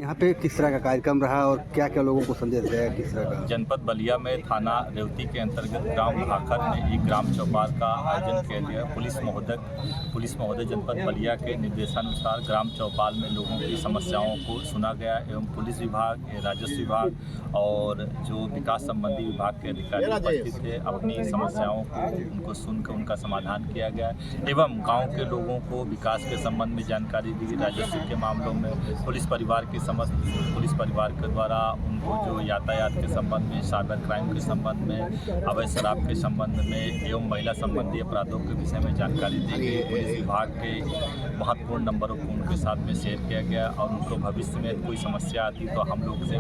यहाँ पे किस तरह का कार्यक्रम रहा और क्या क्या लोगों को संदेश दिया, किस तरह का? जनपद बलिया में थाना रेवती के अंतर्गत ग्राम भाखर में एक ग्राम चौपाल का आयोजन किया गया। पुलिस महोदय जनपद बलिया के निर्देशानुसार ग्राम चौपाल में लोगों की समस्याओं को सुना गया एवं पुलिस विभाग, राजस्व विभाग और जो विकास संबंधी विभाग के अधिकारी उपस्थित थे। अपनी समस्याओं को उनको सुनकर उनका समाधान किया गया एवं गाँव के लोगों को विकास के संबंध में जानकारी दी। राजस्व के मामलों में पुलिस परिवार के द्वारा उनको जो यातायात के संबंध में, साइबर क्राइम के संबंध में, अवैध शराब के संबंध में एवं महिला संबंधी अपराधों के विषय में जानकारी दी गई। पुलिस विभाग के महत्वपूर्ण नंबरों को उनके साथ में शेयर किया गया और उनको भविष्य में कोई समस्या आती तो हम लोग से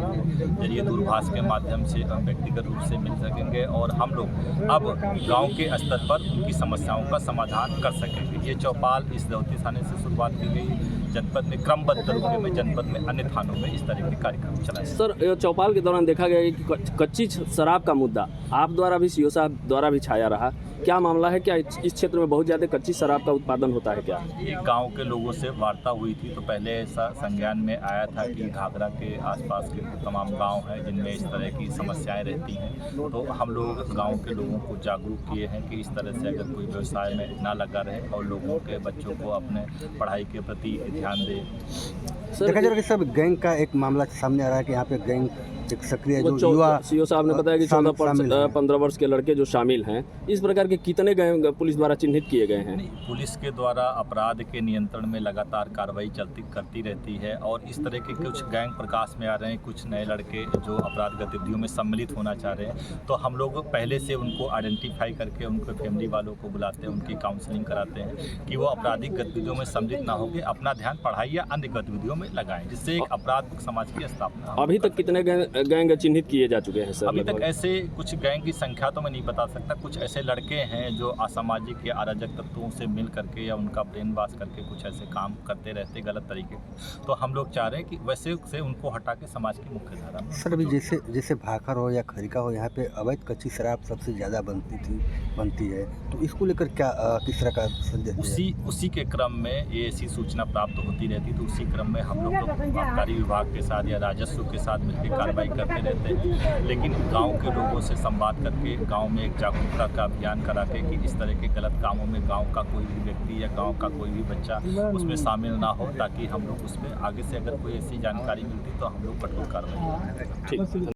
जरिए दूरभाष के माध्यम से व्यक्तिगत रूप से मिल सकेंगे और हम लोग अब गाँव के स्तर पर उनकी समस्याओं का समाधान कर सकेंगे। ये चौपाल इस रेवती थाने से शुरुआत की गई। जनपद में क्रमबद्ध तरीके में जनपद में अन्य थानों में इस तरह के कार्यक्रम चलाए। सर, चौपाल के दौरान देखा गया कि कच्ची शराब का मुद्दा आप द्वारा भी, सीओ साहब द्वारा भी छाया रहा। क्या मामला है? क्या इस क्षेत्र में बहुत ज़्यादा कच्ची शराब का उत्पादन होता है? क्या ये गांव के लोगों से वार्ता हुई थी तो पहले ऐसा संज्ञान में आया था कि घाघरा के आसपास के तमाम गांव हैं जिनमें इस तरह की समस्याएं रहती हैं। तो हम लोग गांव के लोगों को जागरूक किए हैं कि इस तरह से अगर कोई व्यवसाय में ना लगा रहे और लोगों के बच्चों को अपने पढ़ाई के प्रति ध्यान दे। देखा जा रहा है कि सब गैंग का एक मामला सामने आ रहा है कि यहाँ पे गैंग एक सक्रिय जो युवा, सीओ साहब ने बताया कि 14-15 वर्ष के लड़के जो शामिल हैं। इस प्रकार के कितने गैंग पुलिस द्वारा चिन्हित किए गए हैं? पुलिस के द्वारा अपराध के नियंत्रण में लगातार कार्रवाई करती रहती है और इस तरह के कुछ गैंग प्रकाश में आ रहे हैं। कुछ नए लड़के जो अपराध गतिविधियों में सम्मिलित होना चाह रहे हैं तो हम लोग पहले से उनको आइडेंटिफाई करके उनके फैमिली वालों को बुलाते हैं, उनकी काउंसलिंग कराते हैं कि वो आपराधिक गतिविधियों में सम्मिलित ना होकर अपना ध्यान पढ़ाई या अन्य गतिविधियों में लगाएं, जिससे एक अपराध मुक्त समाज की स्थापना। अभी तक कितने गैंग चिन्हित किए जा चुके हैं सर? अभी तक ऐसे कुछ गैंग की संख्या तो मैं नहीं बता सकता। कुछ ऐसे लड़के हैं जो असामाजिक या अराजक तत्वों से मिल करके या उनका ब्रेन वॉश करके कुछ ऐसे काम करते रहते गलत तरीके के। तो हम लोग चाह रहे हैं कि वैसे से उनको हटा के समाज की मुख्य धारा में। सर, अभी जैसे भाखर हो या खरिका हो, यहाँ पे अवैध कच्ची शराब सबसे ज़्यादा बनती है, तो इसको लेकर क्या किस तरह का संदेश? उसी के क्रम में ये ऐसी सूचना प्राप्त होती रहती तो उसी क्रम में हम लोग आबकारी विभाग के साथ या राजस्व के साथ मिलकर कार्रवाई करते रहते हैं। लेकिन गांव के लोगों से संवाद करके गांव में एक जागरूकता का अभियान करा के कि इस तरह के गलत कामों में गांव का कोई भी व्यक्ति या गांव का कोई भी बच्चा उसमें शामिल ना हो, ताकि हम लोग उसमें आगे से अगर कोई ऐसी जानकारी मिलती तो हम लोग कठोर कार्रवाई करें। ठीक।